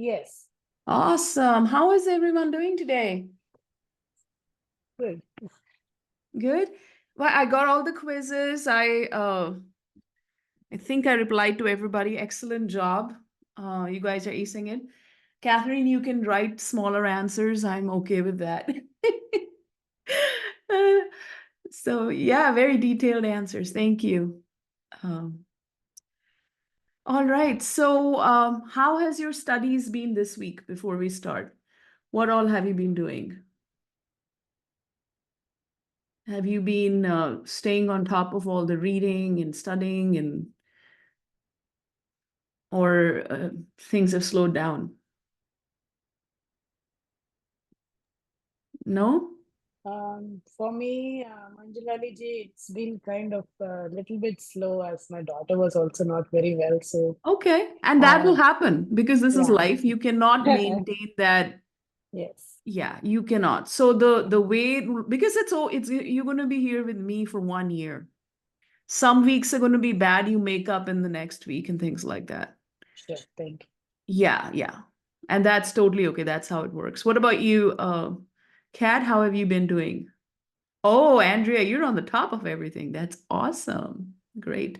Yes, Awesome. How is everyone doing today? good. Good. Well, I got all the quizzes. I think I replied to everybody. Excellent job. You guys are acing it. Catherine, you can write smaller answers. I'm okay with that. Uh, so yeah, very detailed answers. Thank you. Um, all right. So how has your studies been this week before we start? What all have you been doing? Have you been staying on top of all the reading and studying or things have slowed down? No? For me, Manjulali ji, it's been kind of a little bit slow as my daughter was also not very well. So, Okay. And that will uh, happen because this is yeah, life. You cannot maintain that. yes, Yeah, you cannot. So the way because it's you're going to be here with me for 1 year. Some weeks are going to be bad. You make up in the next week and things like that. sure, thank you. Yeah, yeah. And that's totally okay. That's how it works. What about you, Kat? How have you been doing? Oh, Andrea, you're on the top of everything. That's awesome. Great.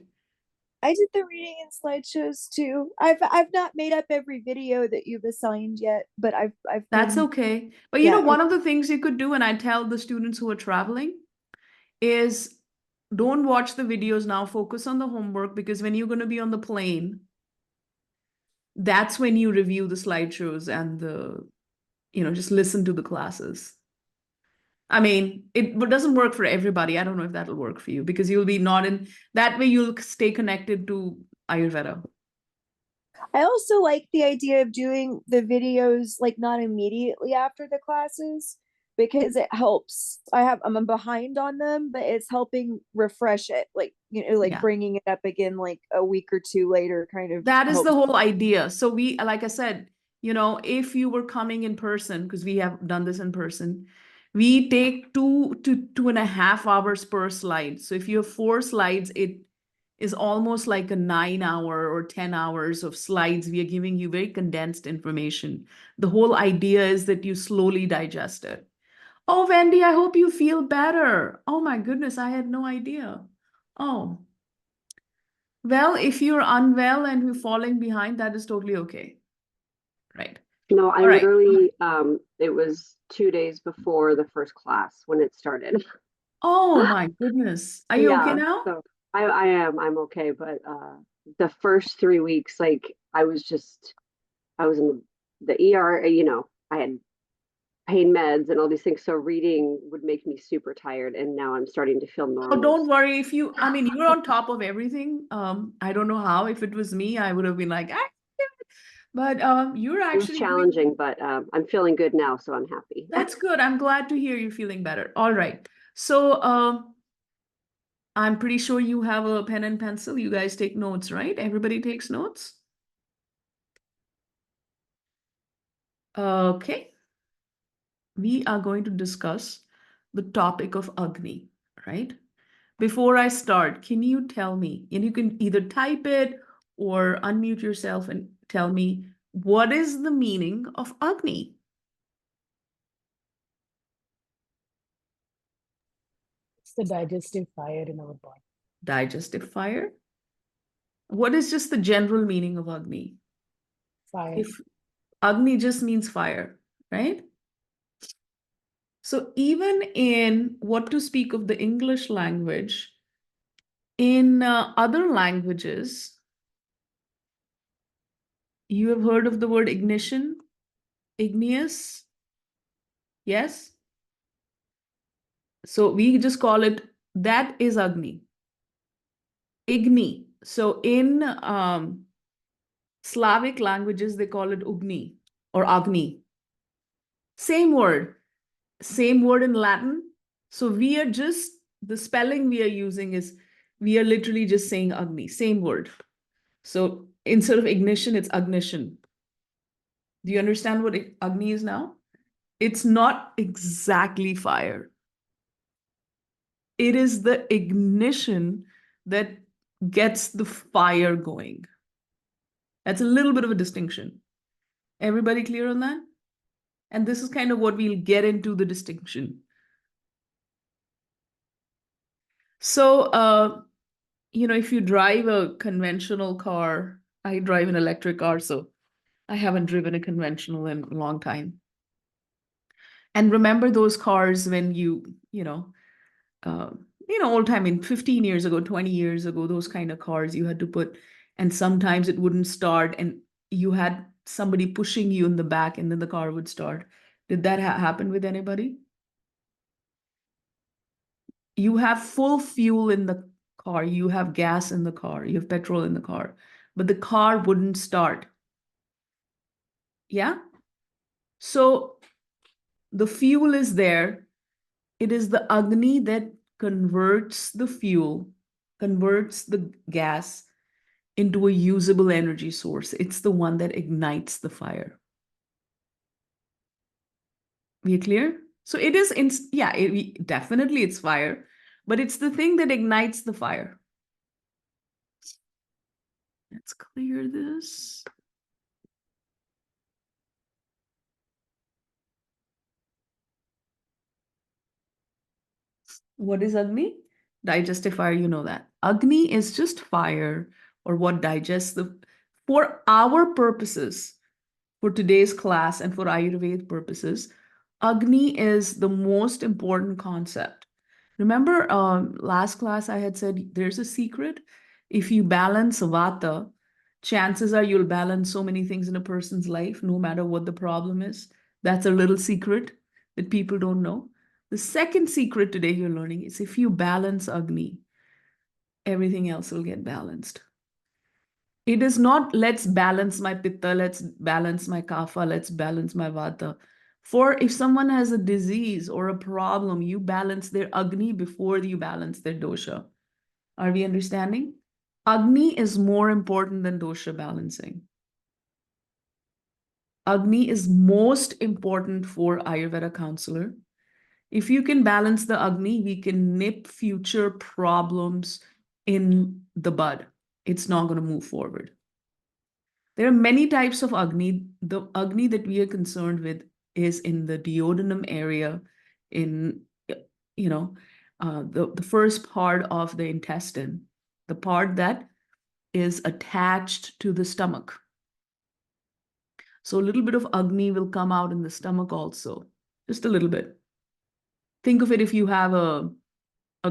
I did the reading and slideshows too. I've not made up every video that you've assigned yet, but I've That's been okay. But yeah. one of the things you could do, and I tell the students who are traveling, is don't watch the videos now. Focus on the homework because when you're going to be on the plane, that's when you review the slideshows and just listen to the classes. I mean, it doesn't work for everybody. I don't know if that'll work for you because you'll be not in that way, you'll stay connected to Ayurveda. I also like the idea of doing the videos like not immediately after the classes because it helps. I'm behind on them, but it's helping refresh it. Like, like Yeah. bringing it up again like a week or two later kind of That is the helps. whole idea. So we, like I said, if you were coming in person, because we have done this in person, we take 2 to 2.5 hours per slide. So if you have 4 slides, it is almost like a 9 hour or 10 hours of slides. We are giving you very condensed information. The whole idea is that you slowly digest it. Oh, Wendy, I hope you feel better. Oh my goodness, I had no idea. Oh. Well, if you're unwell and you're falling behind, that is totally okay. Right. No, I All right. literally, it was 2 days before the first class when it started. Oh my goodness. Are you okay Yeah, now? so I'm okay, but the first 3 weeks, like I was in the ER, I had pain meds and all these things, so reading would make me super tired, and now I'm starting to feel Oh, normal. don't worry. I mean, you're on top of everything. I don't know how. If it was me, I would have been like, ah, but you're It was actually doing, challenging, but I'm feeling good now, so I'm happy. that's good. I'm glad to hear you're feeling better. All right. So, I'm pretty sure you have a pen and pencil. You guys take notes, right? Everybody takes notes. Okay. We are going to discuss the topic of Agni, right? Before I start, can you tell me, and you can either type it or unmute yourself and tell me, what is the meaning of Agni? It's the digestive fire in our body. Digestive fire? What is just the general meaning of Agni? Fire. If Agni just means fire, right? So even in what to speak of the English language, in other languages, you have heard of the word ignition, igneous, yes? So we just call it, that is Agni. Igni. So in Slavic languages, they call it Ugni or Agni. Same word in Latin. So the spelling we are using is, we are literally just saying Agni, same word. So instead of ignition, it's ignition. Do you understand what Agni is now? It's not exactly fire. It is the ignition that gets the fire going. That's a little bit of a distinction. Everybody clear on that? And this is kind of what we'll get into the distinction. So, if you drive a conventional car, I drive an electric car, so I haven't driven a conventional in a long time. And remember those cars when old time, in 15 years ago, 20 years ago, those kind of cars you had to put, and sometimes it wouldn't start, and you had somebody pushing you in the back, and then the car would start. Did that happen with anybody? You have full fuel in the car, you have gas in the car, you have petrol in the car, but the car wouldn't start. Yeah? So the fuel is there. It is the Agni that converts the fuel, converts the gas into a usable energy source. It's the one that ignites the fire. We clear? So it is, definitely it's fire, but it's the thing that ignites the fire. Let's clear this. What is Agni? Digestive fire, you know that. Agni is just fire, or what digests for our purposes, for today's class and for Ayurveda purposes, Agni is the most important concept. Remember, last class I had said there's a secret. If you balance Vata, chances are you'll balance so many things in a person's life, no matter what the problem is. That's a little secret that people don't know. The second secret today you're learning is if you balance Agni, everything else will get balanced. It is not, let's balance my Pitta, let's balance my Kapha, let's balance my Vata. For if someone has a disease or a problem, you balance their Agni before you balance their dosha. Are we understanding? Agni is more important than dosha balancing. Agni is most important for Ayurveda counselor. If you can balance the Agni, we can nip future problems in the bud. It's not going to move forward. There are many types of Agni. The Agni that we are concerned with is in the duodenum area, in the first part of the intestine, the part that is attached to the stomach. So a little bit of Agni will come out in the stomach also, just a little bit. Think of it if you have a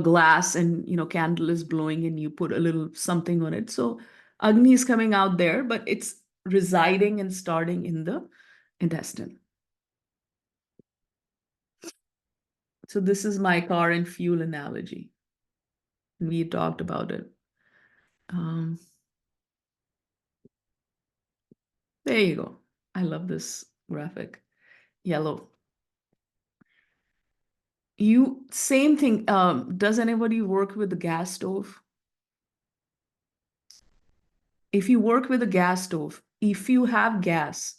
glass and candle is blowing and you put a little something on it. So Agni is coming out there, but it's residing and starting in the intestine. So this is my car and fuel analogy. We talked about it. There you go. I love this graphic. Yellow. Same thing. Does anybody work with the gas stove? If you work with a gas stove, if you have gas,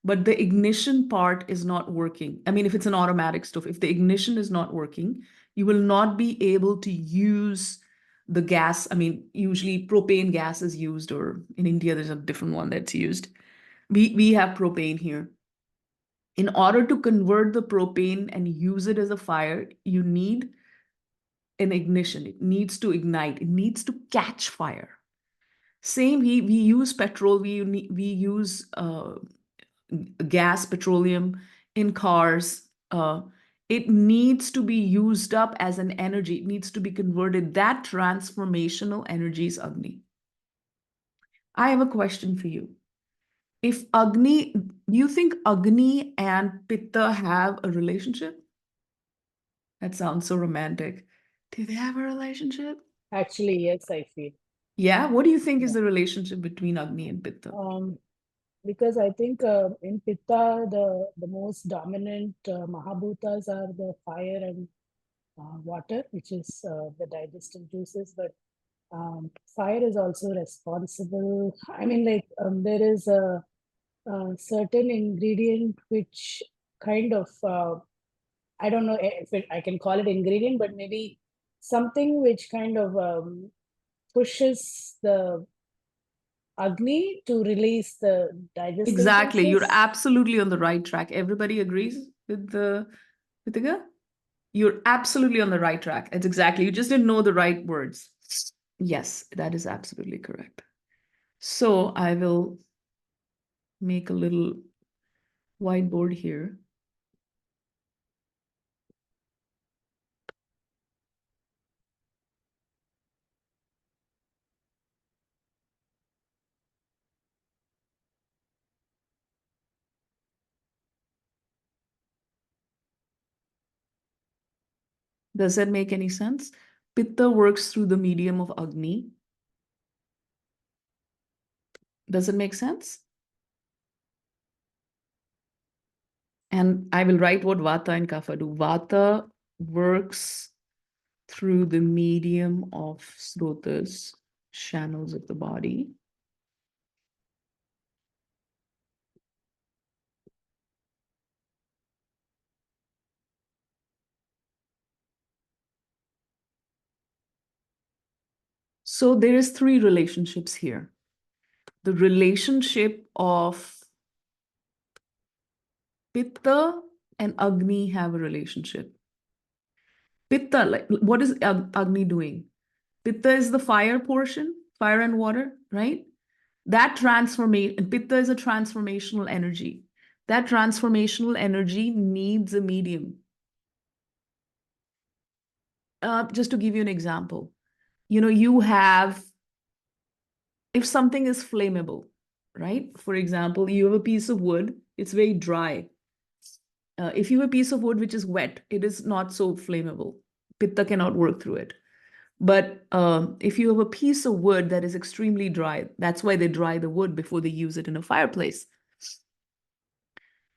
but the ignition part is not working. I mean, if it's an automatic stove, if the ignition is not working, you will not be able to use the gas. I mean, usually propane gas is used, or in India, there's a different one that's used. We have propane here. In order to convert the propane and use it as a fire, you need an ignition. It needs to ignite. It needs to catch fire. Same, we use petrol, we use gas, petroleum in cars. It needs to be used up as an energy. It needs to be converted. That transformational energy is Agni. I have a question for you. If Agni, do you think Agni and Pitta have a relationship? That sounds so romantic. Do they have a relationship? Actually, yes, I feel. Yeah, what do you think is the relationship between Agni and Pitta? Because I think in Pitta, the most dominant Mahabhutas are the fire and water, which is the digestive juices. But fire is also responsible. I mean, there is a certain ingredient which kind of, I don't know if I can call it ingredient, but maybe something which kind of pushes the Agni to release the digestive Exactly. You're juices? absolutely on the right track. Everybody agrees with the Ritika? You're absolutely on the right track. It's exactly. You just didn't know the right words. Yes, that is absolutely correct. So I will make a little whiteboard here. Does that make any sense? Pitta works through the medium of Agni. Does it make sense? And I will write what Vata and Kapha do. Vata works through the medium of Srotas, channels of the body. So there is three relationships here. The relationship of Pitta and Agni have a relationship. Pitta, like what is Agni doing? Pitta is the fire portion, fire and water, right? That transformation, Pitta is a transformational energy. That transformational energy needs a medium. Just to give you an example, you have, if something is flammable, right? For example, you have a piece of wood, it's very dry. If you have a piece of wood which is wet, it is not so flammable. Pitta cannot work through it. But if you have a piece of wood that is extremely dry, that's why they dry the wood before they use it in a fireplace.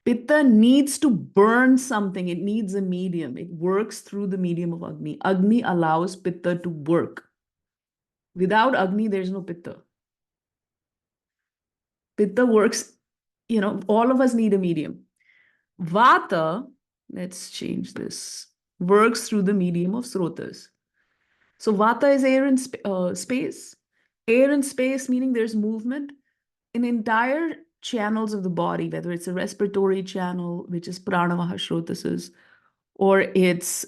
Pitta needs to burn something. It needs a medium. It works through the medium of Agni. Agni allows Pitta to work. Without Agni, there's no Pitta. Pitta works, all of us need a medium. Vata, let's change this, works through the medium of Srotas. So Vata is air and space. Air and space, meaning there's movement in entire channels of the body, whether it's a respiratory channel, which is Pranavaha Shrotasas, or it's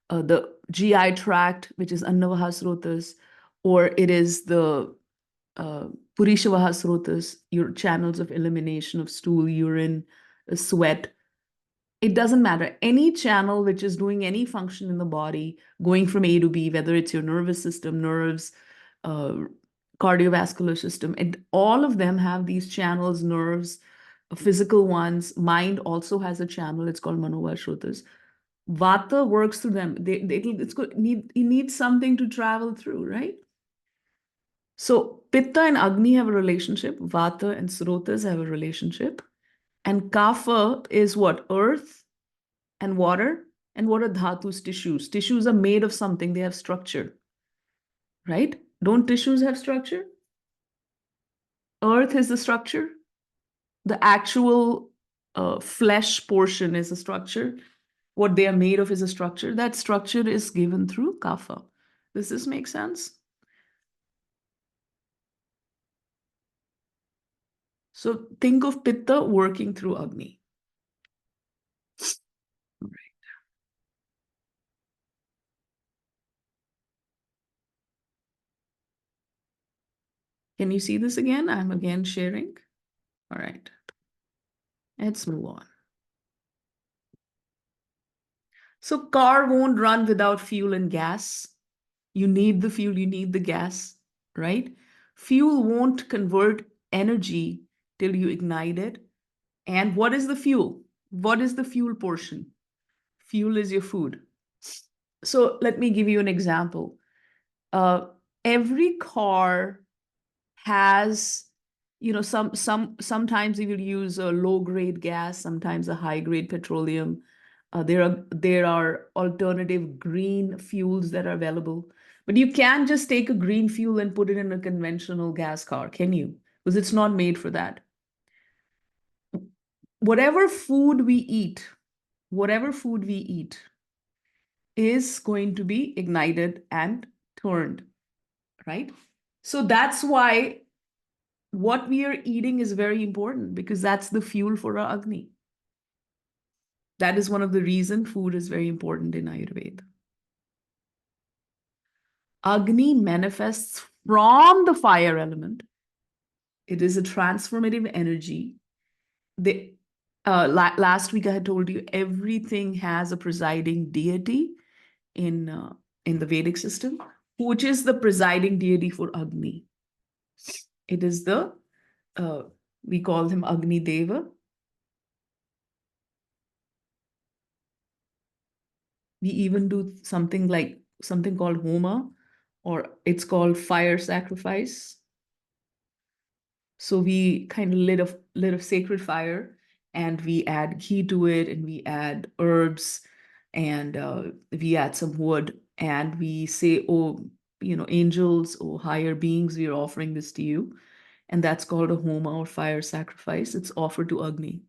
the GI tract, which is Annavaha Srotas, or it is the Purishavaha Srotas, your channels of elimination of stool, urine, sweat. It doesn't matter. Any channel which is doing any function in the body, going from A to B, whether it's your nervous system, nerves, cardiovascular system, and all of them have these channels, nerves, physical ones. Mind also has a channel. It's called Manova Shrotas. Vata works through them. It needs something to travel through, right? So Pitta and Agni have a relationship. Vata and Srotas have a relationship. And Kapha is what? Earth and water. And what are dhatus? Tissues. Tissues are made of something. They have structure, right? Don't tissues have structure? Earth is the structure. The actual flesh portion is a structure. What they are made of is a structure. That structure is given through Kapha. Does this make sense? So think of Pitta working through Agni. All right. Can you see this again? I'm again sharing. All right. Let's move on. So car won't run without fuel and gas. You need the fuel, you need the gas, right? Fuel won't convert energy till you ignite it. And what is the fuel? What is the fuel portion? Fuel is your food. So let me give you an example. Every car has, sometimes you will use a low-grade gas, sometimes a high-grade petroleum. There are alternative green fuels that are available. But you can't just take a green fuel and put it in a conventional gas car, can you? Because it's not made for that. Whatever food we eat is going to be ignited and turned, right? So that's why what we are eating is very important because that's the fuel for our Agni. That is one of the reasons food is very important in Ayurveda. Agni manifests from the fire element. It is a transformative energy. Last week I had told you everything has a presiding deity in the Vedic system, which is the presiding deity for Agni. It is we call him Agni Deva. We even do something called Homa, or it's called fire sacrifice. So we kind of lit a sacred fire, and we add ghee to it, and we add herbs, and we add some wood, and we say, oh, angels or higher beings, we are offering this to you. And that's called a homa or fire sacrifice. It's offered to Agni.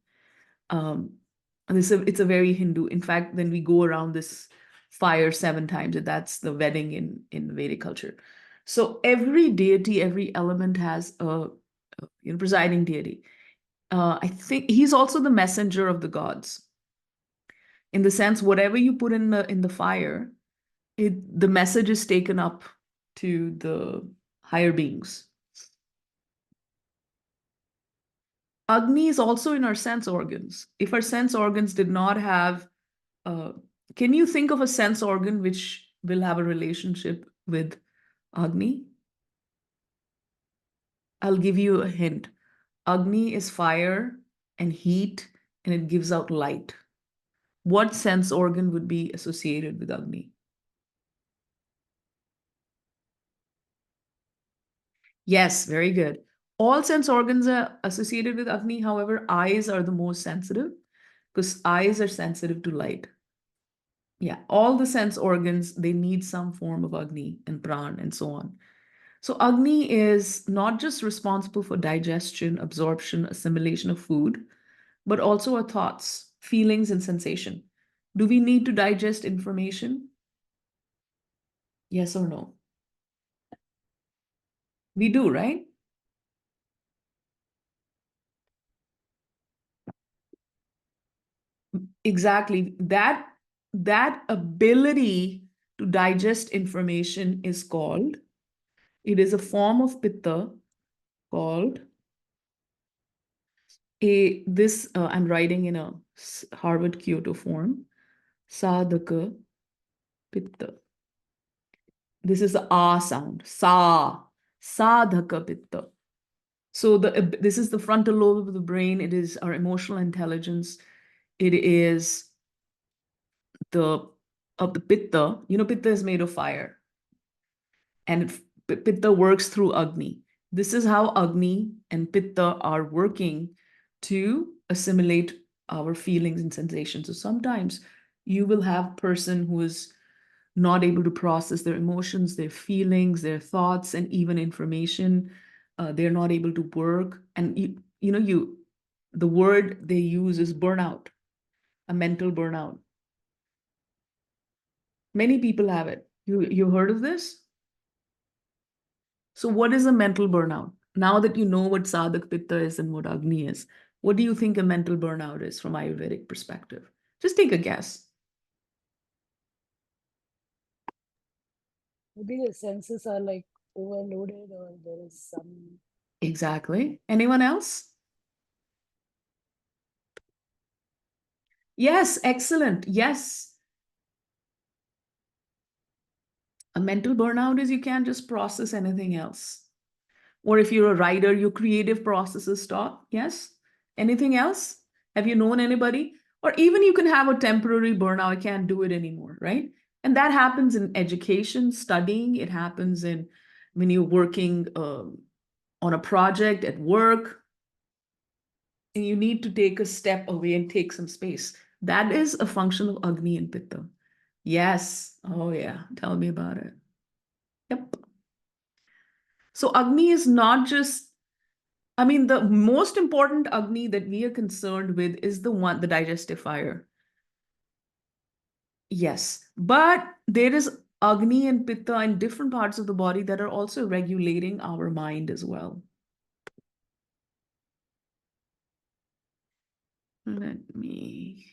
It's a very Hindu. In fact, then we go around this fire 7 times, and that's the wedding in Vedic culture. So every deity, every element has a presiding deity. I think he's also the messenger of the gods. In the sense, whatever you put in the fire, the message is taken up to the higher beings. Agni is also in our sense organs. If our sense organs did not have, can you think of a sense organ which will have a relationship with Agni? I'll give you a hint. Agni is fire and heat, and it gives out light. What sense organ would be associated with Agni? Yes, very good. All sense organs are associated with Agni. However, eyes are the most sensitive because eyes are sensitive to light. Yeah, all the sense organs, they need some form of Agni and Pran and so on. So Agni is not just responsible for digestion, absorption, assimilation of food, but also our thoughts, feelings, and sensation. Do we need to digest information? Yes or no? We do, right? Exactly. That ability to digest information is called, it is a form of pitta called I'm writing in a Harvard Kyoto form, sadhaka pitta. This is the ah sound, sadhaka pitta. So this is the frontal lobe of the brain. It is our emotional intelligence. It is the pitta. Pitta is made of fire, and pitta works through Agni. This is how Agni and pitta are working to assimilate our feelings and sensations. So sometimes you will have a person who is not able to process their emotions, their feelings, their thoughts, and even information. They're not able to work. And the word they use is burnout, a mental burnout. Many people have it. You heard of this? So what is a mental burnout? Now that you know what sadhak pitta is and what Agni is, what do you think a mental burnout is from Ayurvedic perspective? Just take a guess. Maybe the senses are like overloaded, or there is some. Exactly. Anyone else? Yes, excellent. Yes. A mental burnout is you can't just process anything else. Or if you're a writer, your creative processes stop. Yes. Anything else? Have you known anybody? Or even you can have a temporary burnout. I can't do it anymore, right? And that happens in education, studying. It happens when you're working on a project at work, and you need to take a step away and take some space. That is a function of Agni and Pitta. Yes. Oh, yeah. Tell me about it. Yep. So Agni is not just, the most important Agni that we are concerned with is the digestive fire. Yes. But there is Agni and Pitta in different parts of the body that are also regulating our mind as well. Let me.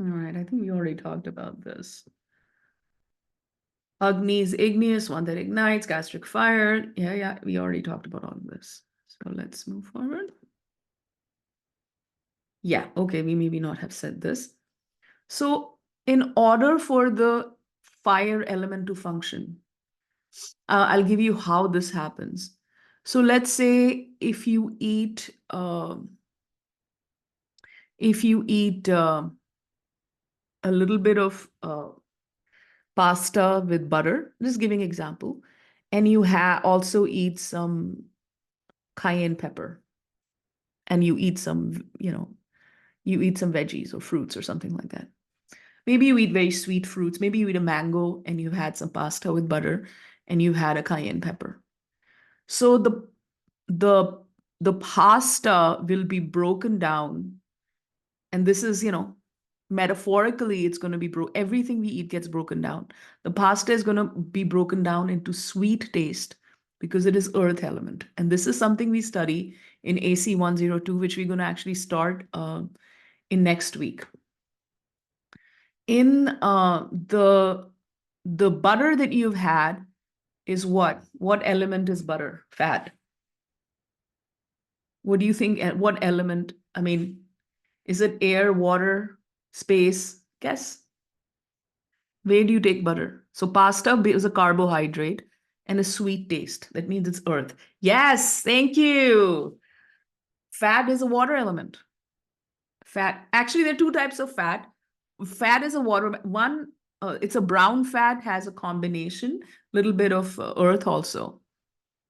All right, I think we already talked about this. Agni is igneous, one that ignites, gastric fire. Yeah, we already talked about all of this. So let's move forward. Yeah, okay, we maybe not have said this. So in order for the fire element to function, I'll give you how this happens. So let's say if you eat a little bit of pasta with butter, just giving example, and you also eat some cayenne pepper, and you eat some, you eat some veggies or fruits or something like that. Maybe you eat very sweet fruits. Maybe you eat a mango and you've had some pasta with butter and you've had a cayenne pepper. So the pasta will be broken down, and this is, metaphorically, it's going to be everything we eat gets broken down. The pasta is going to be broken down into sweet taste because it is earth element. And this is something we study in AC 102, which we're going to actually start in next week. In the butter that you've had is what? What element is butter? Fat. What do you think? What element? I mean, is it air, water, space? Guess. Where do you take butter? So pasta is a carbohydrate and a sweet taste. That means it's earth. Yes, thank you. Fat is a water element. Fat. Actually, there are two types of fat. Fat is a water. One, it's a brown fat, has a combination, little bit of earth also.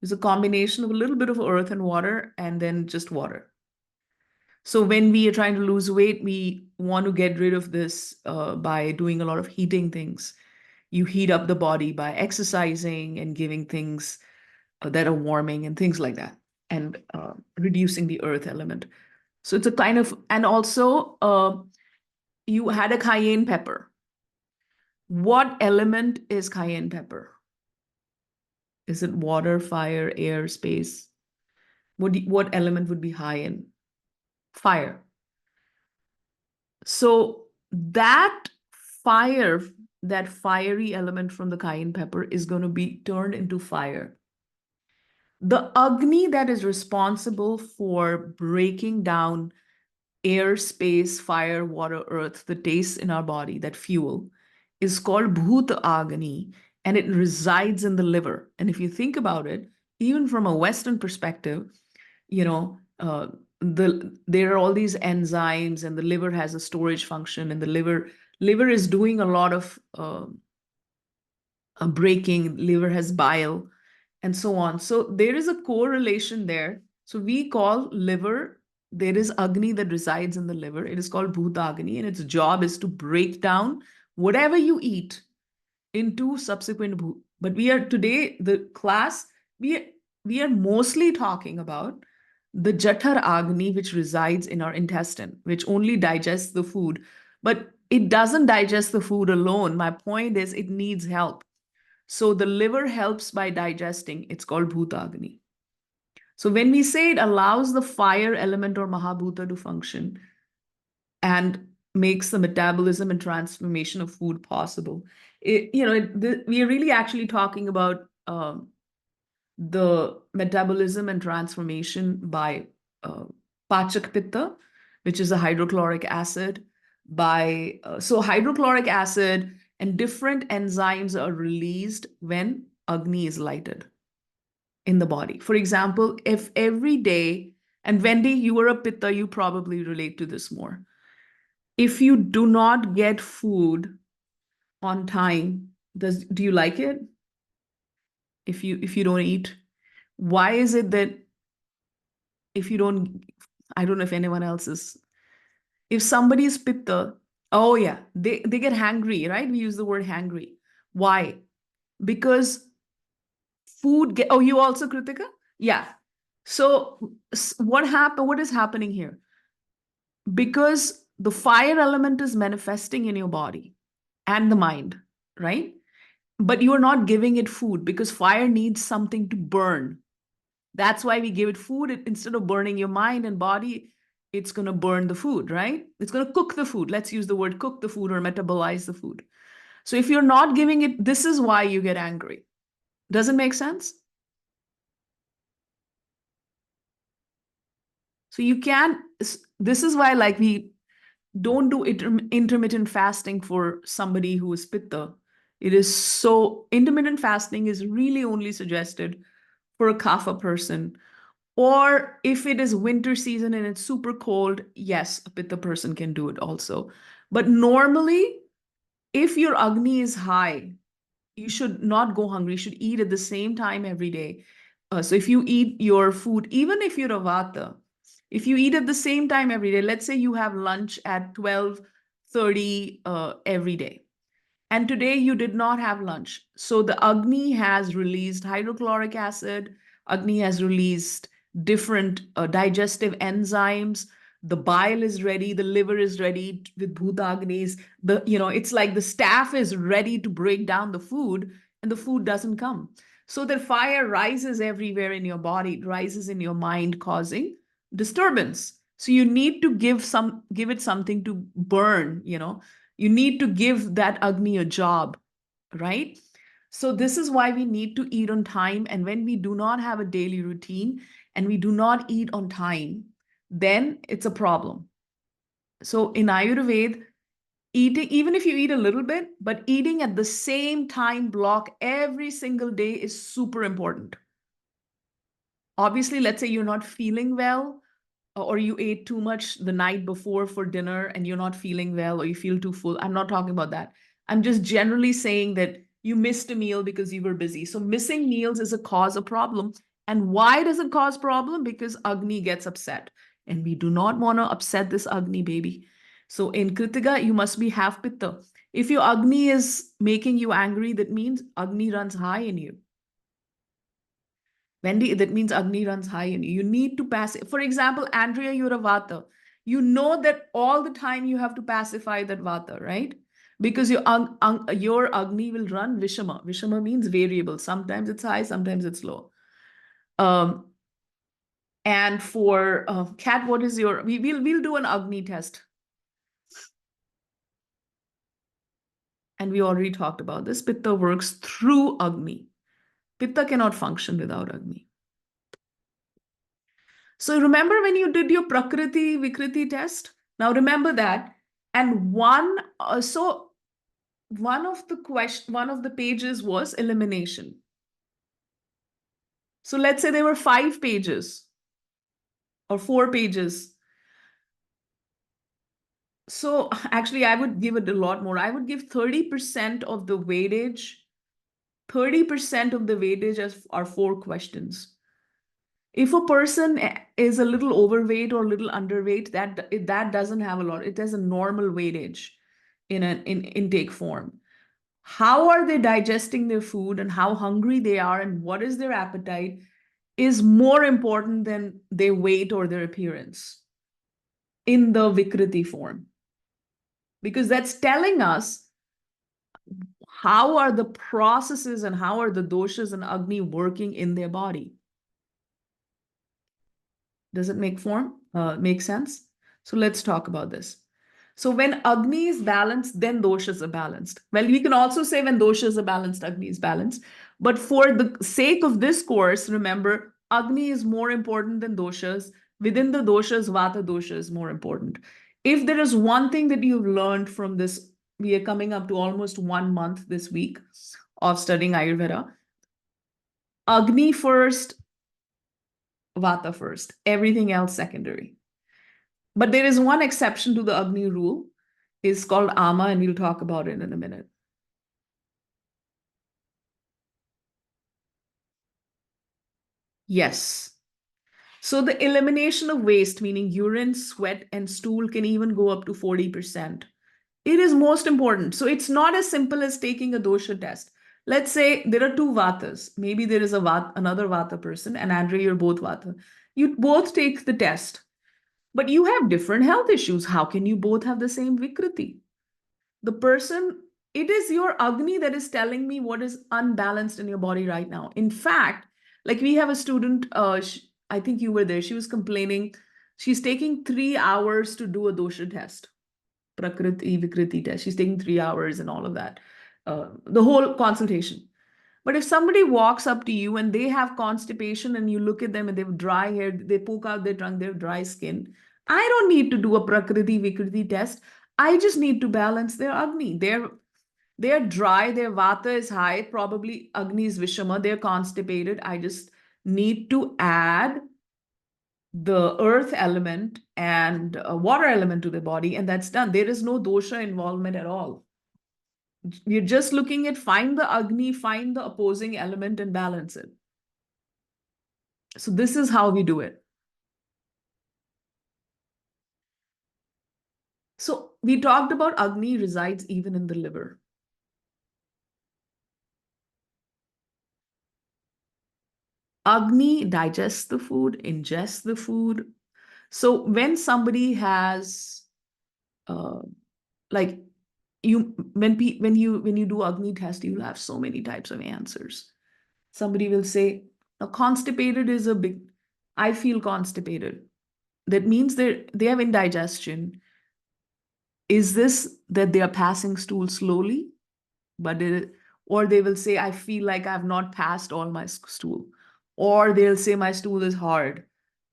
It's a combination of a little bit of earth and water, and then just water. So when we are trying to lose weight, we want to get rid of this by doing a lot of heating things. You heat up the body by exercising and giving things that are warming and things like that, and reducing the earth element. So it's a kind of, and also you had a cayenne pepper. What element is cayenne pepper? Is it water, fire, air, space? What element would be high in? Fire. So that fire, that fiery element from the cayenne pepper is going to be turned into fire. The Agni that is responsible for breaking down air, space, fire, water, earth, the taste in our body, that fuel, is called Bhuta Agni, and it resides in the liver. And if you think about it, even from a Western perspective, there are all these enzymes, and the liver has a storage function, and the liver is doing a lot of breaking. Liver has bile, and so on. So there is a correlation there. So we call liver, there is Agni that resides in the liver. It is called Bhutagni, and its job is to break down whatever you eat into subsequent Bhut. But we are today, the class, we are mostly talking about the Jathar Agni, which resides in our intestine, which only digests the food. But it doesn't digest the food alone. My point is it needs help. So the liver helps by digesting. It's called Bhutagni. So when we say it allows the fire element or Mahabhuta to function and makes the metabolism and transformation of food possible, we are really actually talking about the metabolism and transformation by Pachak Pitta, which is a hydrochloric acid. So hydrochloric acid and different enzymes are released when Agni is lighted in the body. For example, if every day, and Wendy, you are a Pitta, you probably relate to this more. If you do not get food on time, do you like it? If you don't eat, why is it that if you don't, I don't know if anyone else is, if somebody is Pitta, oh yeah, they get hangry, right? We use the word hangry. Why? Because food oh, you also, Kritika? Yeah. So what is happening here? Because the fire element is manifesting in your body and the mind, right? but you are not giving it food because fire needs something to burn. That's why we give it food. Instead of burning your mind and body, it's going to burn the food, right? It's going to cook the food. Let's use the word cook the food or metabolize the food. So if you're not giving it, this is why you get angry. Does it make sense? So you can't, this is why like we don't do intermittent fasting for somebody who is pitta. It is so, intermittent fasting is really only suggested for a kapha person. Or if it is winter season and it's super cold, yes, a pitta person can do it also. But normally, if your Agni is high, you should not go hungry. You should eat at the same time every day. So if you eat your food, even if you're a Vata, if you eat at the same time every day, let's say you have lunch at 12:30 every day, and today you did not have lunch. So the Agni has released hydrochloric acid, Agni has released different digestive enzymes. The bile is ready, the liver is ready with Bhutagnis. It's like the staff is ready to break down the food, and the food doesn't come. So the fire rises everywhere in your body, it rises in your mind, causing disturbance. So you need to give it something to burn, you need to give that Agni a job, right? So this is why we need to eat on time. And when we do not have a daily routine and we do not eat on time, then it's a problem. So in Ayurveda, eating, even if you eat a little bit, but eating at the same time block every single day is super important. Obviously, let's say you're not feeling well, or you ate too much the night before for dinner and you're not feeling well, or you feel too full. I'm not talking about that. I'm just generally saying that you missed a meal because you were busy. So missing meals is a cause of problem. And why does it cause problem? Because Agni gets upset. And we do not want to upset this Agni, baby. So in Kritika, you must be half Pitta. If your Agni is making you angry, that means Agni runs high in you. Wendy, that means Agni runs high in you. You need to pass it. For example, Andrea, you're a Vata. You know that all the time you have to pacify that Vata, right? Because your Agni will run Vishama. Vishama means variable. Sometimes it's high, sometimes it's low. And for Kat, what is your? We'll do an Agni test. And we already talked about this. Pitta works through Agni. Pitta cannot function without Agni. So remember when you did your Prakriti Vikriti test? Now remember that. And one of the pages was elimination. So let's say there were 5 pages or 4 pages. So actually, I would give it a lot more. I would give 30% of the weightage. 30% of the weightage are 4 questions. If a person is a little overweight or a little underweight, that doesn't have a lot. It has a normal weightage in intake form. How are they digesting their food and how hungry they are and what is their appetite is more important than their weight or their appearance in the Vikriti form. Because that's telling us how are the processes and how are the doshas and Agni working in their body. Does it make sense? So let's talk about this. So when Agni is balanced, then doshas are balanced. Well, we can also say when doshas are balanced, Agni is balanced. But for the sake of this course, remember, Agni is more important than doshas. Within the doshas, Vata dosha is more important. If there is one thing that you've learned from this, we are coming up to almost 1 month this week of studying Ayurveda. Agni first, Vata first, everything else secondary. But there is one exception to the Agni rule. It's called Ama, and we'll talk about it in a minute. Yes. So the elimination of waste, meaning urine, sweat, and stool, can even go up to 40%. It is most important. So it's not as simple as taking a dosha test. Let's say there are 2 Vatas. Maybe there is another Vata person, and Andrea, you're both Vata. You both take the test. But you have different health issues. How can you both have the same Vikriti? The person it is your Agni that is telling me what is unbalanced in your body right now. In fact, like we have a student, I think you were there, she was complaining, she's taking 3 hours to do a dosha test, Prakriti Vikriti test. She's taking 3 hours and all of that, the whole consultation. But if somebody walks up to you and they have constipation and you look at them and they have dry hair, they poke out their tongue, they have dry skin, I don't need to do a Prakriti Vikriti test. I just need to balance their Agni. They're dry, their Vata is high, probably Agni is Vishama, they're constipated. I just need to add the earth element and a water element to the body, and that's done. There is no dosha involvement at all. You're just looking at find the Agni, find the opposing element and balance it. So this is how we do it. So we talked about Agni resides even in the liver. Agni digests the food, ingests the food. So when somebody has, like when you do Agni test, you'll have so many types of answers. Somebody will say, constipated is a big, I feel constipated. That means they have indigestion. Is this that they are passing stool slowly? Or they will say, I feel like I've not passed all my stool. Or they'll say, my stool is hard.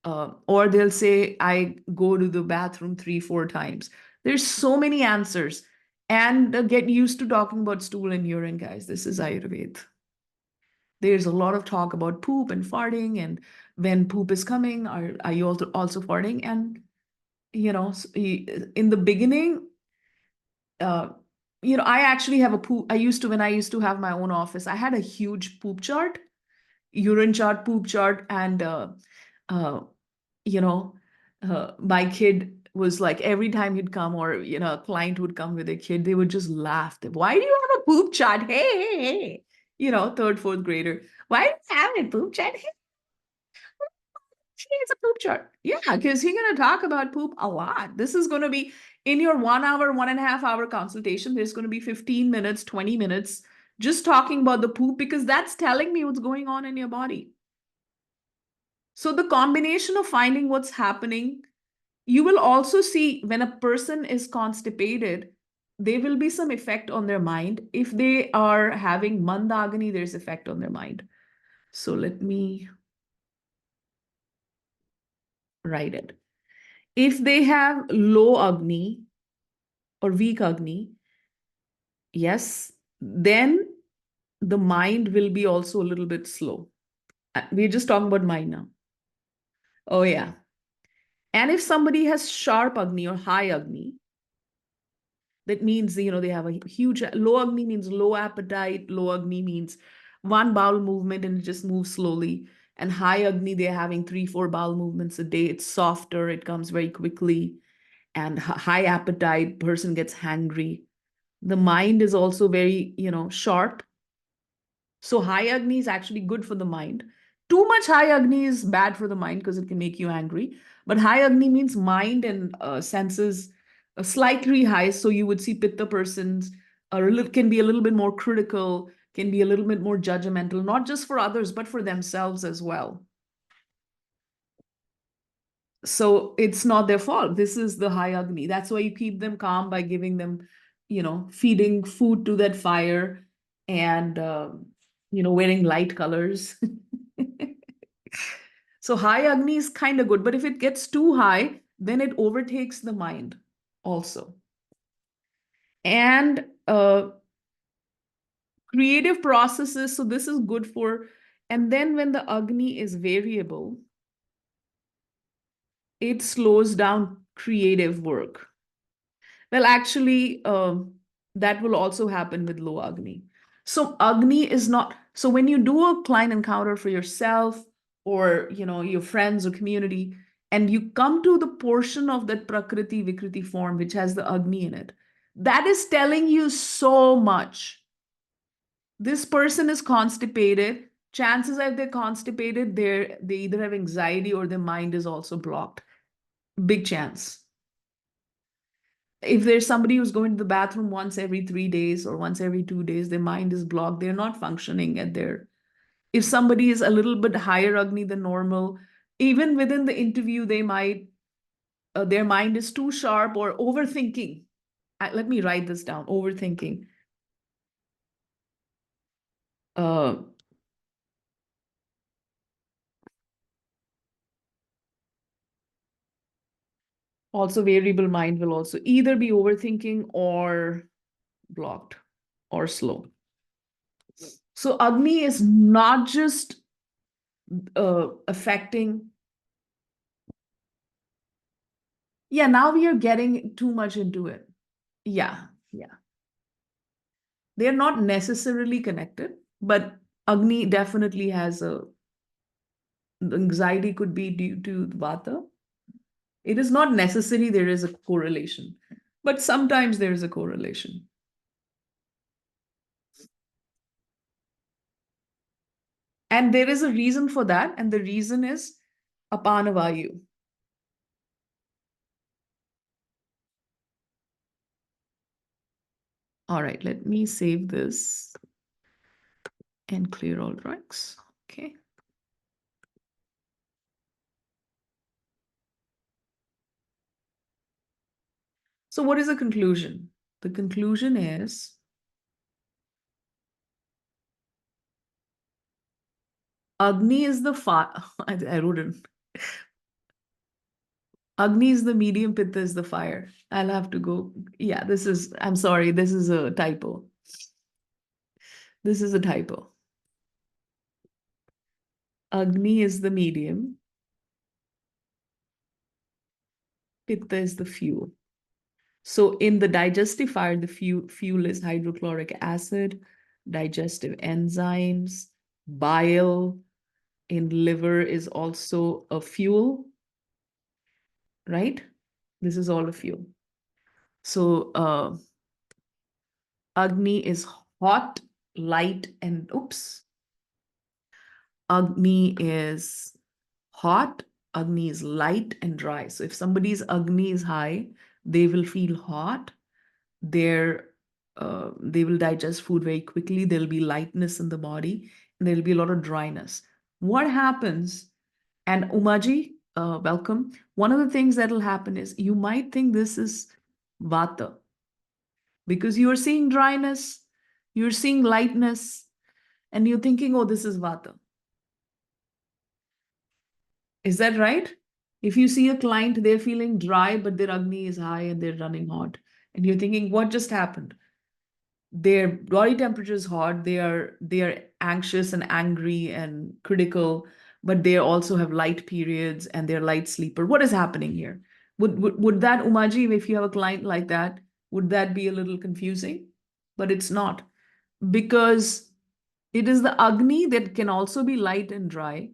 Or they'll say, I go to the bathroom 3-4 times. There's so many answers. And get used to talking about stool and urine, guys. This is Ayurveda. There's a lot of talk about poop and farting, and when poop is coming, are you also farting? And, in the beginning, I actually have a poop. When I used to have my own office, I had a huge poop chart, urine chart, poop chart. And, my kid was like, every time he'd come or, a client would come with a kid, they would just laugh. Why do you have a poop chart? Hey. 3rd, 4th grader. Why do you have a poop chart? Hey, it's a poop chart. Yeah, because you're going to talk about poop a lot. This is going to be in your 1 hour, 1.5 hour consultation. There's going to be 15 minutes, 20 minutes just talking about the poop, because that's telling me what's going on in your body. So the combination of finding what's happening, you will also see when a person is constipated, there will be some effect on their mind. If they are having Mandagani, there's effect on their mind. So let me write it. If they have low Agni or weak Agni, yes, then the mind will be also a little bit slow. We're just talking about mind now. Oh, yeah. And if somebody has sharp Agni or high Agni, that means, they have a huge, low Agni means low appetite. Low Agni means one bowel movement and it just moves slowly. And high Agni, they're having 3-4 bowel movements a day. It's softer. It comes very quickly. And high appetite, person gets hangry. The mind is also very, sharp. So high Agni is actually good for the mind. Too much high Agni is bad for the mind because it can make you angry. But high Agni means mind and senses slightly high. So you would see Pitta persons can be a little bit more critical, can be a little bit more judgmental, not just for others, but for themselves as well. So it's not their fault. This is the high Agni. That's why you keep them calm by giving them, feeding food to that fire and, wearing light colors. So high Agni is kind of good, but if it gets too high, then it overtakes the mind also. And creative processes, so this is good for, and then when the Agni is variable, it slows down creative work. Well, actually, that will also happen with low Agni. So Agni is not, so when you do a client encounter for yourself or, your friends or community, and you come to the portion of that Prakriti Vikriti form, which has the Agni in it, that is telling you so much. This person is constipated. Chances are if they're constipated, they either have anxiety or their mind is also blocked. Big chance. if there's somebody who's going to the bathroom once every 3 days or once every 2 days, their mind is blocked. They're not functioning at their. If somebody is a little bit higher Agni than normal, even within the interview, they might, their mind is too sharp or overthinking. Let me write this down, overthinking. Also, variable mind will also either be overthinking or blocked or slow. So Agni is not just affecting. Yeah, now we are getting too much into it. Yeah. They're not necessarily connected, but Agni definitely has anxiety could be due to Vata. It is not necessary there is a correlation, but sometimes there is a correlation. And there is a reason for that, and the reason is Apanavayu. All right, let me save this and clear all ranks. Okay. So what is the conclusion? The conclusion is Agni is the fire. I wrote it. Agni is the medium, Pitta is the fire. I'll have to go. Yeah, I'm sorry, this is a typo. This is a typo. Agni is the medium. Pitta is the fuel. So in the digestive fire, the fuel is hydrochloric acid, digestive enzymes, bile in liver is also a fuel, right? This is all a fuel. So Agni is hot, light, and Agni is hot, Agni is light and dry. So if somebody's Agni is high, they will feel hot. They will digest food very quickly. There'll be lightness in the body, and there'll be a lot of dryness. What happens, and Umaji, welcome. One of the things that'll happen is you might think this is Vata because you're seeing dryness, you're seeing lightness, and you're thinking, oh, this is Vata. Is that right? If you see a client, they're feeling dry, but their Agni is high and they're running hot, and you're thinking, what just happened? Their body temperature is hot, they are anxious and angry and critical, but they also have light periods and they're light sleeper. What is happening here? Would that, Umaji, if you have a client like that, would that be a little confusing? But it's not, because it is the Agni that can also be light and dry.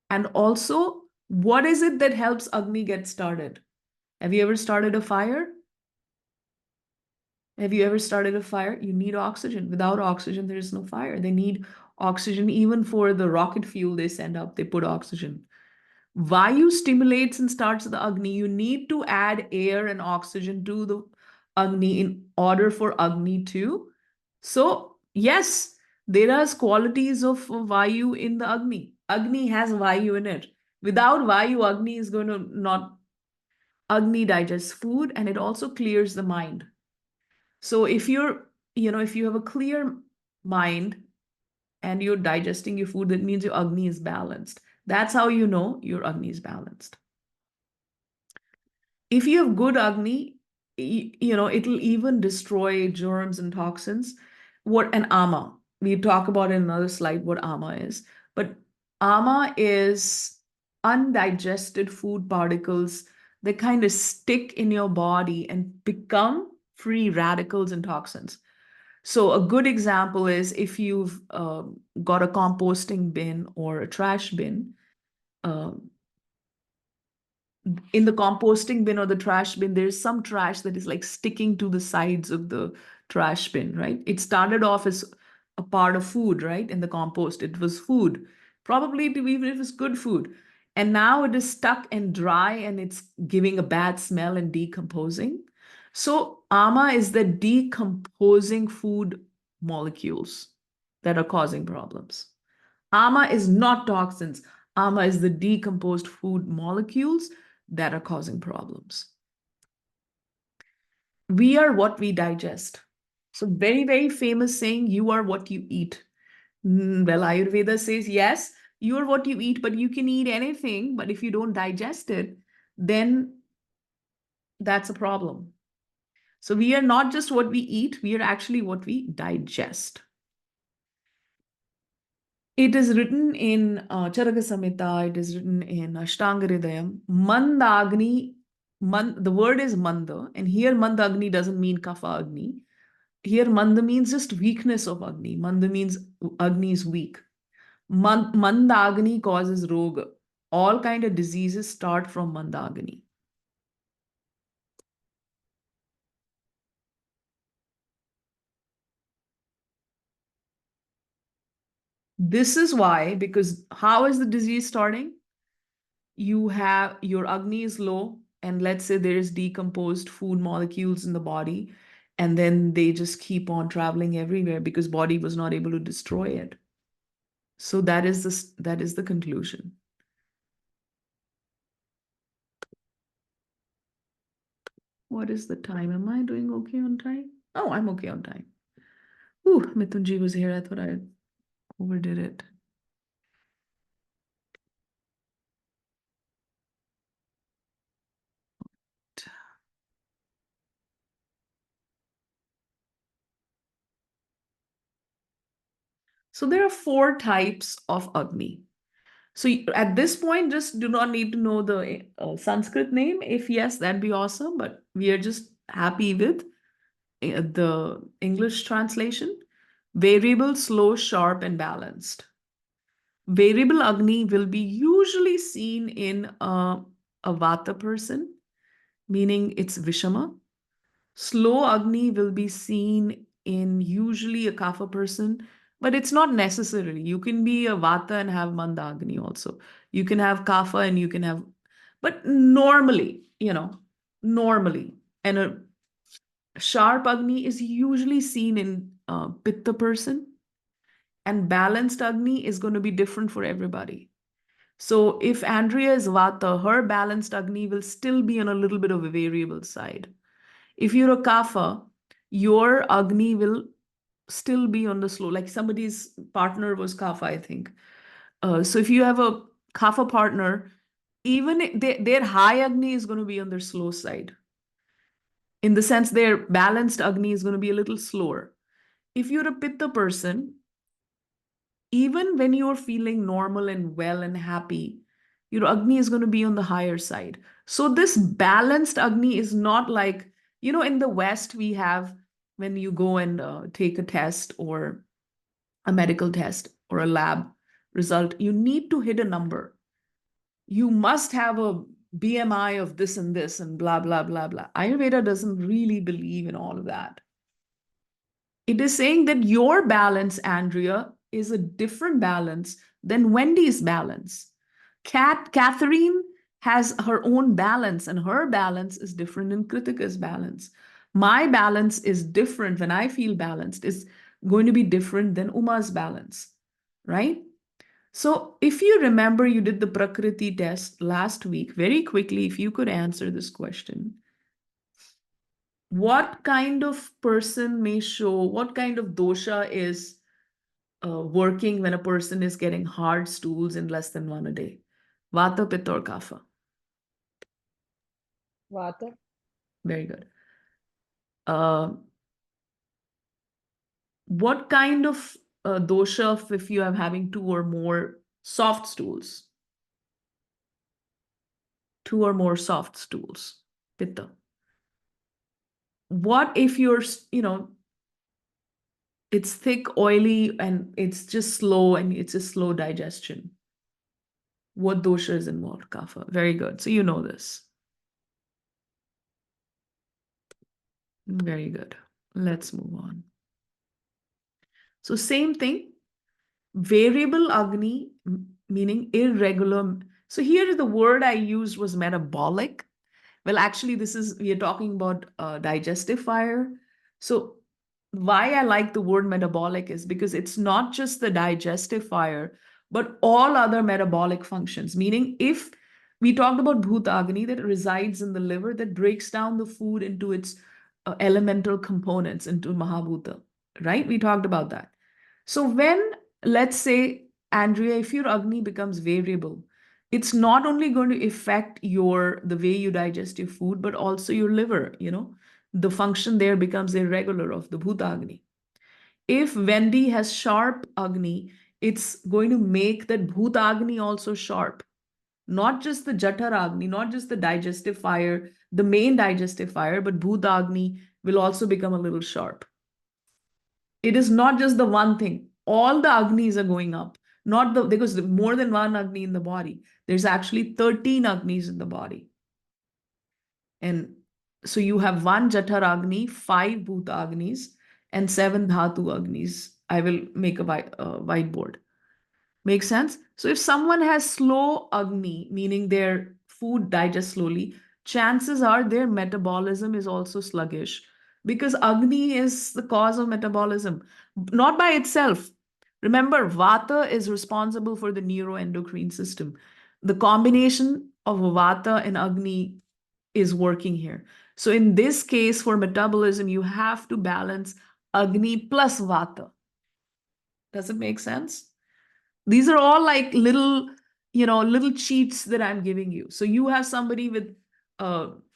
And also, what is it that helps Agni get started? Have you ever started a fire? Have you ever started a fire? You need oxygen. Without oxygen, there is no fire. They need oxygen even for the rocket fuel they send up. They put oxygen. Vayu stimulates and starts the Agni. You need to add air and oxygen to the Agni in order for Agni to. So yes, there are qualities of Vayu in the Agni. Agni has Vayu in it. Without Vayu, Agni is going to not. Agni digests food, and it also clears the mind. So if if you have a clear mind and you're digesting your food, that means your Agni is balanced. That's how you know your Agni is balanced. If you have good Agni, it'll even destroy germs and toxins. What an Ama. We talk about in another slide what Ama is. But Ama is undigested food particles that kind of stick in your body and become free radicals and toxins. So a good example is if you've got a composting bin or a trash bin, in the composting bin or the trash bin, there's some trash that is like sticking to the sides of the trash bin, right? It started off as a part of food, right? In the compost, it was food. Probably even if it's good food. And now it is stuck and dry and it's giving a bad smell and decomposing. So ama is the decomposing food molecules that are causing problems. Ama is not toxins. Ama is the decomposed food molecules that are causing problems. We are what we digest. So very, very famous saying, you are what you eat. Well, Ayurveda says, yes, you are what you eat, but you can eat anything. But if you don't digest it, then that's a problem. So we are not just what we eat, we are actually what we digest. It is written in Charaka Samhita, it is written in Ashtanga Hridayam. Mandagni, the word is Manda, and here Mandagni doesn't mean Kapha Agni. Here Manda means just weakness of Agni. Manda means Agni is weak. Mandagni causes roga. All kind of diseases start from Mandagni. This is why, because how is the disease starting? You have your Agni is low, and let's say there is decomposed food molecules in the body, and then they just keep on traveling everywhere because body was not able to destroy it. So that is the conclusion. What is the time? Am I doing okay on time? Oh, I'm okay on time. Ooh, Mithunji was here. I thought I overdid it. So there are 4 types of Agni. So at this point, just do not need to know the Sanskrit name. If yes, that'd be awesome. But we are just happy with the English translation. Variable, slow, sharp, and balanced. Variable Agni will be usually seen in a Vata person, meaning it's Vishama. Slow Agni will be seen in usually a Kapha person, but it's not necessarily. You can be a Vata and have Manda Agni also. You can have Kapha and you can have, but normally, normally. And a sharp Agni is usually seen in Pitta person, and balanced Agni is going to be different for everybody. So if Andrea is Vata, her balanced Agni will still be on a little bit of a variable side. If you're a Kapha, your Agni will still be on the slow, like somebody's partner was Kapha, I think. So if you have a Kapha partner, even their high Agni is going to be on their slow side. In the sense their balanced Agni is going to be a little slower. If you're a Pitta person, even when you're feeling normal and well and happy, your Agni is going to be on the higher side. So this balanced Agni is not like, in the West, we have when you go and take a test or a medical test or a lab result, you need to hit a number. You must have a BMI of this and this and blah, blah, blah, blah. Ayurveda doesn't really believe in all of that. It is saying that your balance, Andrea, is a different balance than Wendy's balance. Catherine has her own balance, and her balance is different than Kritika's balance. My balance is different when I feel balanced, is going to be different than Uma's balance, right? So if you remember, you did the Prakriti test last week, very quickly, if you could answer this question. What kind of person may show, what kind of dosha is working when a person is getting hard stools in less than 1 a day? Vata, Pitta, or Kapha? Vata. Very good. What kind of dosha if you are having 2 or more soft stools? 2 or more soft stools, Pitta. What if you're, it's thick, oily, and it's just slow, and it's a slow digestion? What dosha is involved? Kapha. Very good. So you know this. Very good. Let's move on. So same thing. Variable Agni, meaning irregular. So here the word I used was metabolic. Well, actually, we are talking about digestive fire. So why I like the word metabolic is because it's not just the digestive fire, but all other metabolic functions. Meaning, if we talked about Bhut Agni that resides in the liver, that breaks down the food into its elemental components, into Mahabhuta, right? We talked about that. So when, let's say, Andrea, if your Agni becomes variable, it's not only going to affect the way you digest your food, but also your liver, the function there becomes irregular of the Bhutagni. If Wendy has sharp Agni, it's going to make that Bhutagni also sharp. Not just the Jatar Agni, not just the digestive fire, the main digestive fire, but Bhutagni will also become a little sharp. It is not just the one thing. All the Agnis are going up. Because more than one Agni in the body. There's actually 13 Agnis in the body. And so you have one Jatar Agni, 5 Bhuta Agnis, and 7 Dhatu Agnis. I will make a whiteboard. Make sense? So if someone has slow Agni, meaning their food digests slowly, chances are their metabolism is also sluggish because Agni is the cause of metabolism, not by itself. Remember, Vata is responsible for the neuroendocrine system. The combination of Vata and Agni is working here. So in this case, for metabolism, you have to balance Agni plus Vata. Does it make sense? These are all like little cheats that I'm giving you. So you have somebody with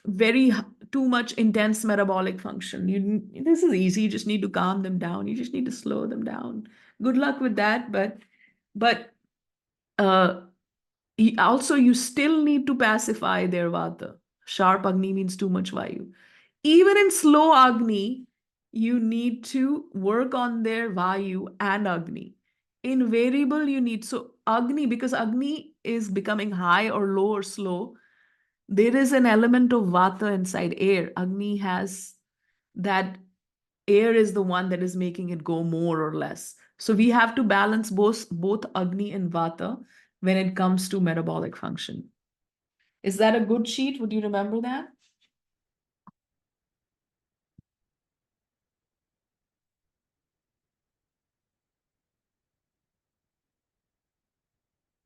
very too much intense metabolic function. This is easy. You just need to calm them down. You just need to slow them down. Good luck with that. But also you still need to pacify their vata. Sharp Agni means too much Vayu. Even in slow Agni, you need to work on their Vayu and Agni. In variable, you need, so Agni, because Agni is becoming high or low or slow, there is an element of Vata inside air. Agni has that, air is the one that is making it go more or less. So we have to balance both Agni and Vata when it comes to metabolic function. Is that a good sheet? Would you remember that?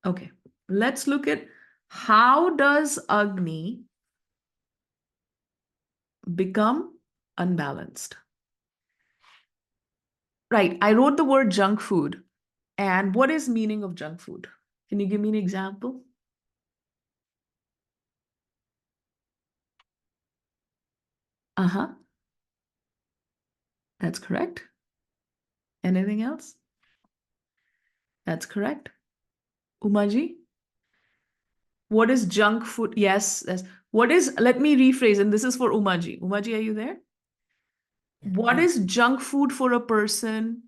Okay, let's look at how does Agni become unbalanced? Right, I wrote the word junk food. And what is meaning of junk food? Can you give me an example? Uh-huh. That's correct. Anything else? That's correct. Umaji? What is junk food? Yes. Let me rephrase, and this is for Umaji. Umaji, are you there? What is junk food for a person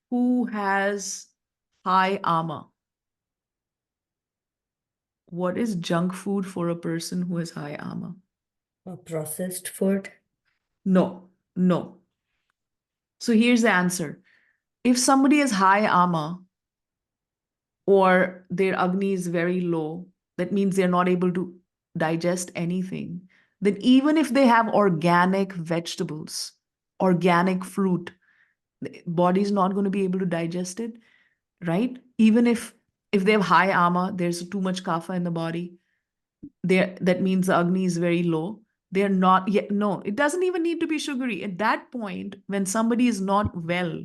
who has high ama? What is junk food for a person who has high ama? Processed food? No. So here's the answer. If somebody has high ama or their Agni is very low, that means they're not able to digest anything. Then even if they have organic vegetables, organic fruit, the body's not going to be able to digest it, right? Even if they have high ama, there's too much kapha in the body. That means the Agni is very low. They're not yet. No, it doesn't even need to be sugary. At that point, when somebody is not well,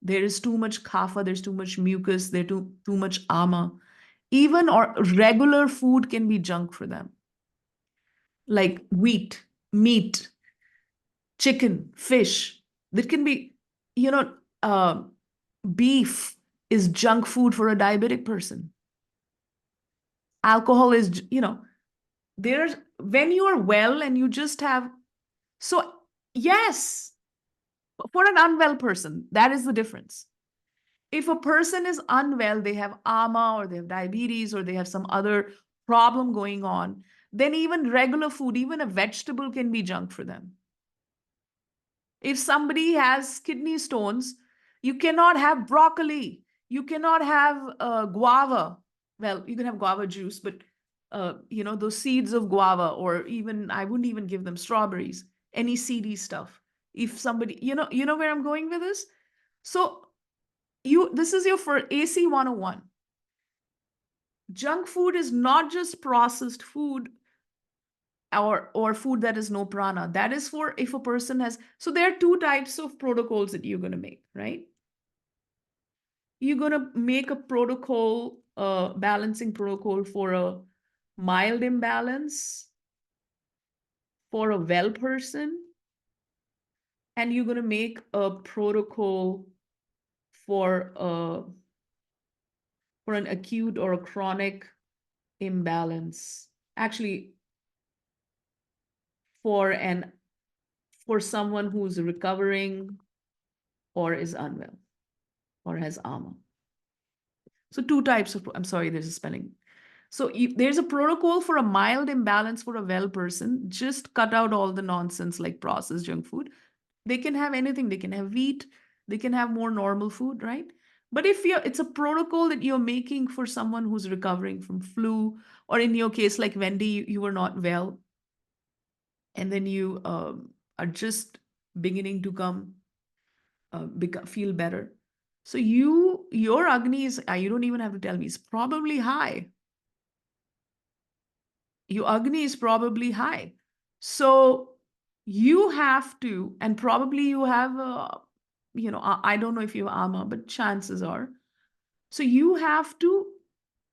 there is too much kapha, there's too much mucus, there's too much ama. Even or regular food can be junk for them. Like wheat, meat, chicken, fish. That can be, beef is junk food for a diabetic person. Alcohol is, there's, when you are well and you just have, so yes, for an unwell person, that is the difference. If a person is unwell, they have ama or they have diabetes or they have some other problem going on, then even regular food, even a vegetable can be junk for them. If somebody has kidney stones, you cannot have broccoli. You cannot have guava. Well, you can have guava juice, but those seeds of guava, or even, I wouldn't even give them strawberries, any seedy stuff. If somebody, you know where I'm going with this? So this is your for AC 101. Junk food is not just processed food or food that is no prana. That is for if a person has, so there are two types of protocols that you're going to make, right? You're going to make a protocol, balancing protocol for a mild imbalance, for a well person, and you're going to make a protocol for an acute or a chronic imbalance. Actually, for someone who's recovering or is unwell or has ama. So two types of, I'm sorry, there's a spelling. So there's a protocol for a mild imbalance for a well person. Just cut out all the nonsense like processed junk food. They can have anything. They can have wheat. They can have more normal food, right? But if it's a protocol that you're making for someone who's recovering from flu, or in your case, like Wendy, you were not well, and then you are just beginning to feel better. So your Agni is, you don't even have to tell me, it's probably high. Your Agni is probably high. So you have to, and probably you have, I don't know if you have ama, but chances are. So you have to,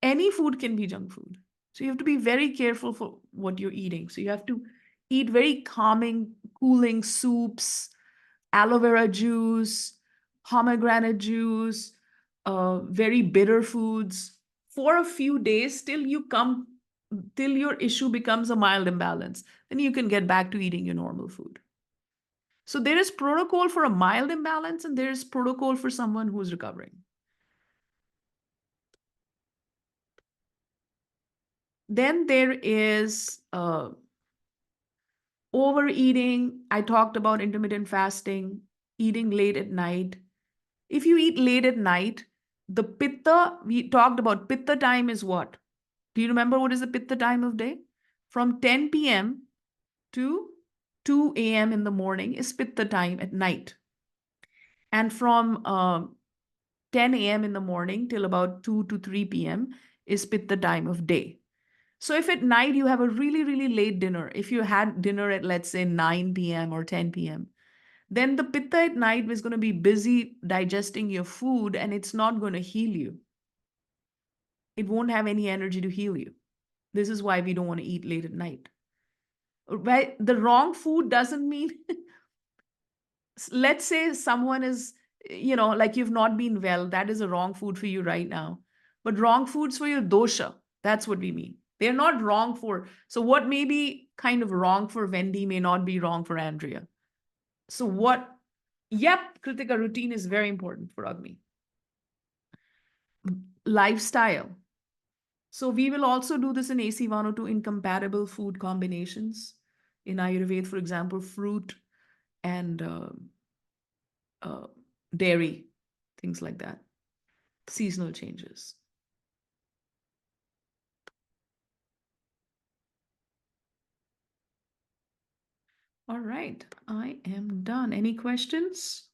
any food can be junk food. So you have to be very careful for what you're eating. So you have to eat very calming, cooling soups, aloe vera juice, pomegranate juice, very bitter foods for a few days till your issue becomes a mild imbalance. Then you can get back to eating your normal food. So there is protocol for a mild imbalance, and there is protocol for someone who's recovering. Then there is overeating. I talked about intermittent fasting, eating late at night. If you eat late at night, the pitta, we talked about pitta time is what? Do you remember what is the pitta time of day? From 10 p.m. to 2 a.m. in the morning is pitta time at night. And from 10 a.m. in the morning till about 2 to 3 p.m. is pitta time of day. So if at night you have a really, really late dinner, if you had dinner at, let's say, 9 p.m. or 10 p.m., then the pitta at night is going to be busy digesting your food, and it's not going to heal you. It won't have any energy to heal you. This is why we don't want to eat late at night. Right? The wrong food doesn't mean, let's say someone is, like you've not been well, that is a wrong food for you right now. But wrong foods for your dosha, that's what we mean. They're not wrong for, so what may be kind of wrong for Wendy may not be wrong for Andrea. So yep, Kritika, routine is very important for Agni. Lifestyle. So we will also do this in AC 102, incompatible food combinations. In Ayurveda, for example, fruit and dairy, things like that. Seasonal changes. All right, I am done. Any questions?